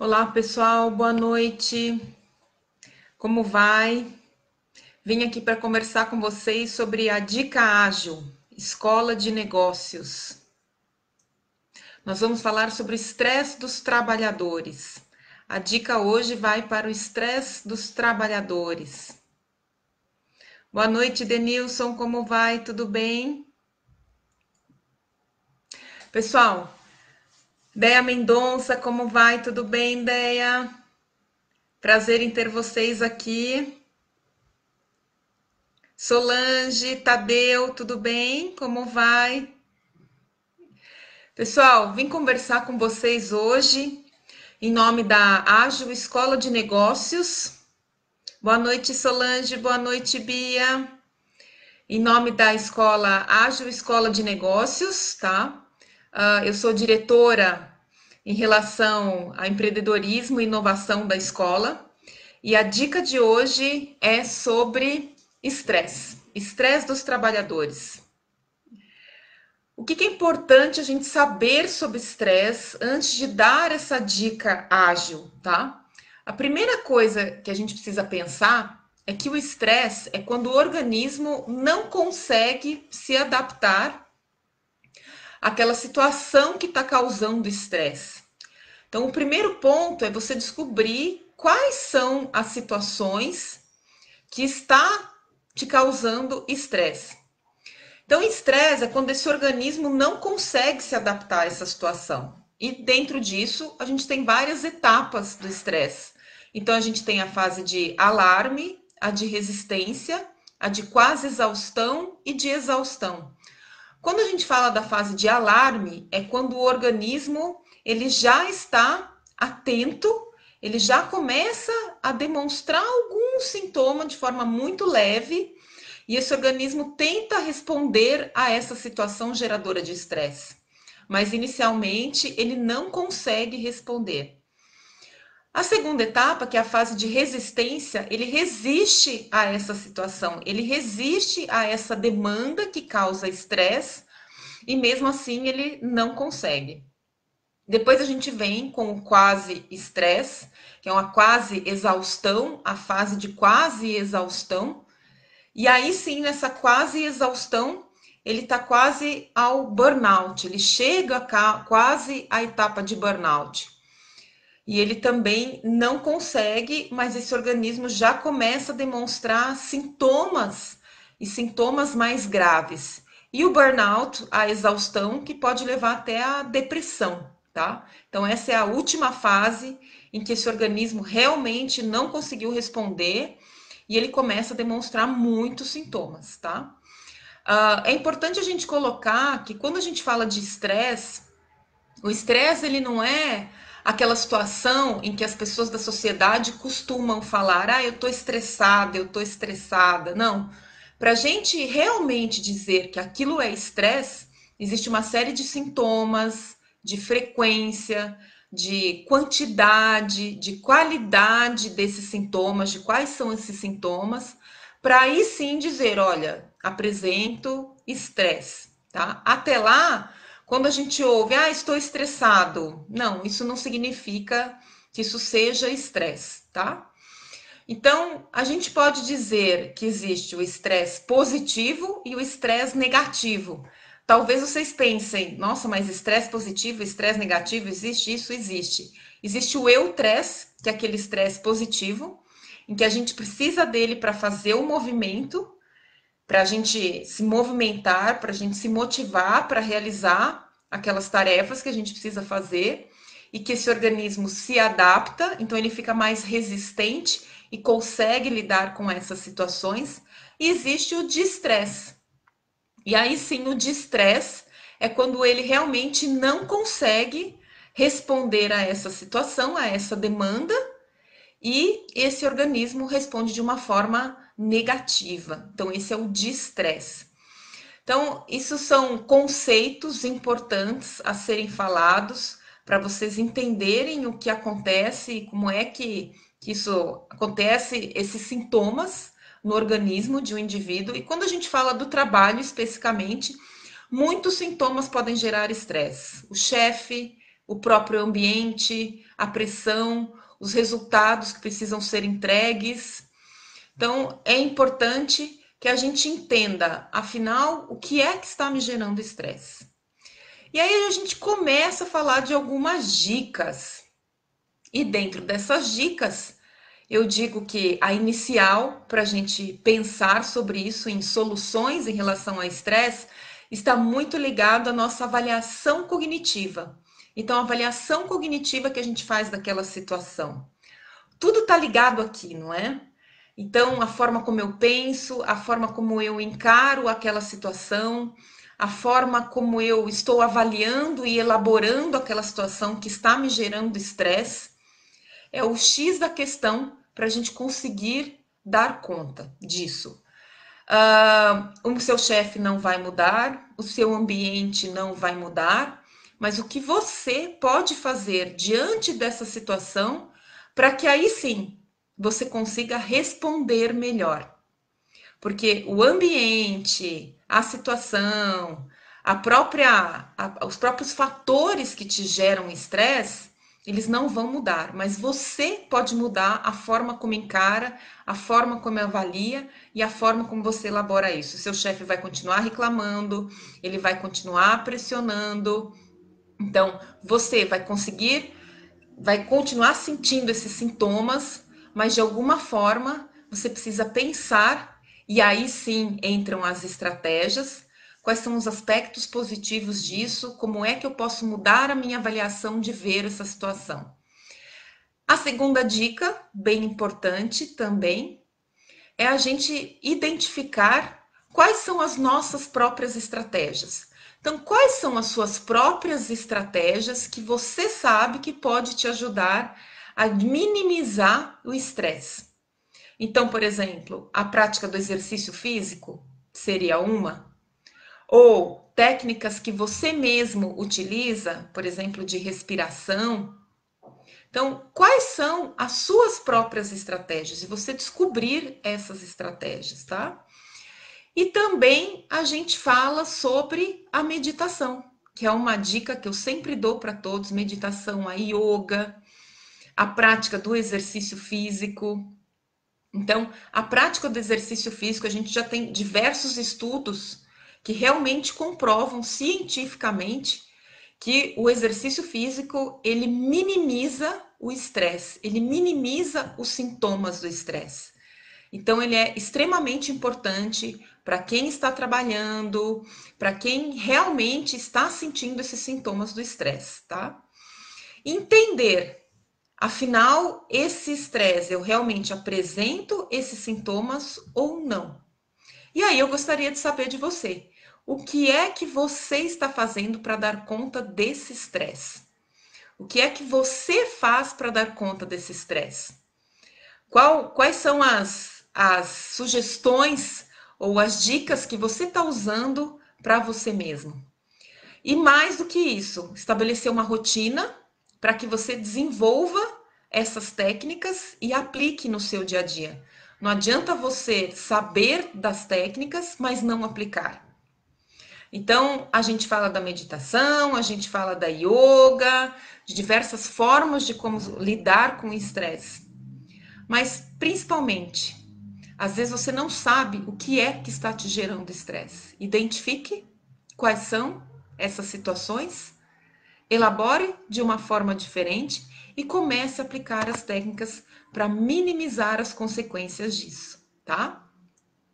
Olá, pessoal, boa noite. Como vai? Vim aqui para conversar com vocês sobre a Dica Ágil, Escola de Negócios. Nós vamos falar sobre o estresse dos trabalhadores. A dica hoje vai para o estresse dos trabalhadores. Boa noite, Denilson, como vai? Tudo bem? Pessoal, Deia Mendonça, como vai? Tudo bem, Deia? Prazer em ter vocês aqui. Solange, Tadeu, tudo bem? Como vai? Pessoal, vim conversar com vocês hoje em nome da Ágil Escola de Negócios. Boa noite, Solange, boa noite, Bia. Em nome da Escola Ágil Escola de Negócios, tá? Eu sou diretora em relação a empreendedorismo e inovação da escola. E a dica de hoje é sobre estresse dos trabalhadores. O que é importante a gente saber sobre estresse antes de dar essa dica ágil, tá? A primeira coisa que a gente precisa pensar é que o estresse é quando o organismo não consegue se adaptar àquela situação que está causando estresse. Então, o primeiro ponto é você descobrir quais são as situações que está te causando estresse. Então, estresse é quando esse organismo não consegue se adaptar a essa situação. E dentro disso, a gente tem várias etapas do estresse. Então, a gente tem a fase de alarme, a de resistência, a de quase exaustão e de exaustão. Quando a gente fala da fase de alarme, é quando o organismo ele já está atento, ele já começa a demonstrar algum sintoma de forma muito leve e esse organismo tenta responder a essa situação geradora de estresse. Mas inicialmente ele não consegue responder. A segunda etapa, que é a fase de resistência, ele resiste a essa situação, ele resiste a essa demanda que causa estresse e mesmo assim ele não consegue. Depois a gente vem com o quase estresse, que é uma quase exaustão, a fase de quase exaustão. E aí sim, nessa quase exaustão, ele está quase ao burnout, ele chega quase à etapa de burnout. E ele também não consegue, mas esse organismo já começa a demonstrar sintomas e sintomas mais graves. E o burnout, a exaustão, que pode levar até a depressão, tá? Então, essa é a última fase em que esse organismo realmente não conseguiu responder e ele começa a demonstrar muitos sintomas, tá? É importante a gente colocar que quando a gente fala de estresse, o estresse ele não é aquela situação em que as pessoas da sociedade costumam falar, eu tô estressada, eu tô estressada. Não. Para a gente realmente dizer que aquilo é estresse, existe uma série de sintomas, de frequência, de quantidade, de qualidade desses sintomas, de quais são esses sintomas, para aí sim dizer, olha, apresento estresse, tá? Até lá, quando a gente ouve, estou estressado, não, isso não significa que isso seja estresse, tá? Então, a gente pode dizer que existe o estresse positivo e o estresse negativo. Talvez vocês pensem, nossa, mas estresse positivo, estresse negativo, existe isso? Existe. Existe o eutresse, que é aquele estresse positivo, em que a gente precisa dele para fazer o movimento, para a gente se movimentar, para a gente se motivar para realizar aquelas tarefas que a gente precisa fazer e que esse organismo se adapta, então ele fica mais resistente e consegue lidar com essas situações. E existe o distresse. E aí sim, o distresse é quando ele realmente não consegue responder a essa situação, a essa demanda, e esse organismo responde de uma forma negativa. Então, esse é o distresse. Então, isso são conceitos importantes a serem falados para vocês entenderem o que acontece e como é que isso acontece, esses sintomas no organismo de um indivíduo. E quando a gente fala do trabalho especificamente, muitos sintomas podem gerar estresse. O chefe, o próprio ambiente, a pressão, os resultados que precisam ser entregues. Então, é importante que a gente entenda, afinal, o que é que está me gerando estresse. E aí a gente começa a falar de algumas dicas. E dentro dessas dicas, eu digo que a inicial para a gente pensar sobre isso em soluções em relação ao estresse está muito ligado à nossa avaliação cognitiva. Então, a avaliação cognitiva que a gente faz daquela situação. Tudo está ligado aqui, não é? Então, a forma como eu penso, a forma como eu encaro aquela situação, a forma como eu estou avaliando e elaborando aquela situação que está me gerando estresse, é o X da questão para a gente conseguir dar conta disso. O seu chefe não vai mudar, o seu ambiente não vai mudar, mas o que você pode fazer diante dessa situação para que aí sim você consiga responder melhor. Porque o ambiente, a situação, os próprios fatores que te geram estresse, eles não vão mudar, mas você pode mudar a forma como encara, a forma como avalia e a forma como você elabora isso. O seu chefe vai continuar reclamando, ele vai continuar pressionando. Então, você vai continuar sentindo esses sintomas, mas de alguma forma você precisa pensar, e aí sim entram as estratégias. Quais são os aspectos positivos disso? Como é que eu posso mudar a minha avaliação de ver essa situação? A segunda dica, bem importante também, é a gente identificar quais são as nossas próprias estratégias. Então, quais são as suas próprias estratégias que você sabe que pode te ajudar a minimizar o estresse? Então, por exemplo, a prática do exercício físico seria uma, ou técnicas que você mesmo utiliza, por exemplo, de respiração. Então, quais são as suas próprias estratégias? E você descobrir essas estratégias, tá? E também a gente fala sobre a meditação, que é uma dica que eu sempre dou para todos: meditação, a yoga, a prática do exercício físico. Então, a prática do exercício físico, a gente já tem diversos estudos que realmente comprovam cientificamente que o exercício físico, ele minimiza o estresse, ele minimiza os sintomas do estresse. Então, ele é extremamente importante para quem está trabalhando, para quem realmente está sentindo esses sintomas do estresse, tá? Entender, afinal, esse estresse, eu realmente apresento esses sintomas ou não? E aí eu gostaria de saber de você, o que é que você está fazendo para dar conta desse estresse? O que é que você faz para dar conta desse estresse? Quais são as sugestões ou as dicas que você está usando para você mesmo? E mais do que isso, estabelecer uma rotina para que você desenvolva essas técnicas e aplique no seu dia a dia. Não adianta você saber das técnicas, mas não aplicar. Então, a gente fala da meditação, a gente fala da yoga, de diversas formas de como lidar com o estresse. Mas, principalmente, às vezes você não sabe o que é que está te gerando estresse. Identifique quais são essas situações, elabore de uma forma diferente e comece a aplicar as técnicas para minimizar as consequências disso, tá?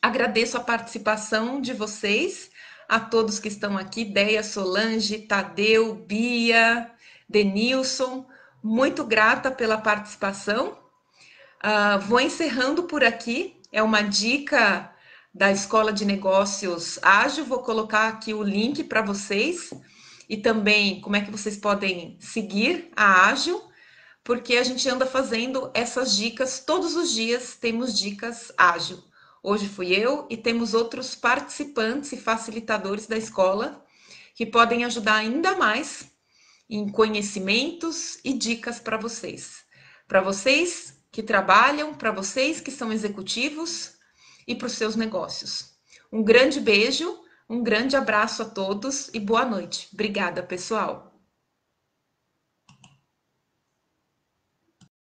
Agradeço a participação de vocês, a todos que estão aqui, Deia, Solange, Tadeu, Bia, Denilson, muito grata pela participação. Vou encerrando por aqui, é uma dica da Escola de Negócios Ágil, vou colocar aqui o link para vocês e também como é que vocês podem seguir a Ágil, porque a gente anda fazendo essas dicas, todos os dias temos dicas Ágil. Hoje fui eu e temos outros participantes e facilitadores da escola que podem ajudar ainda mais em conhecimentos e dicas para vocês. Para vocês que trabalham, para vocês que são executivos e para os seus negócios. Um grande beijo, um grande abraço a todos e boa noite. Obrigada, pessoal.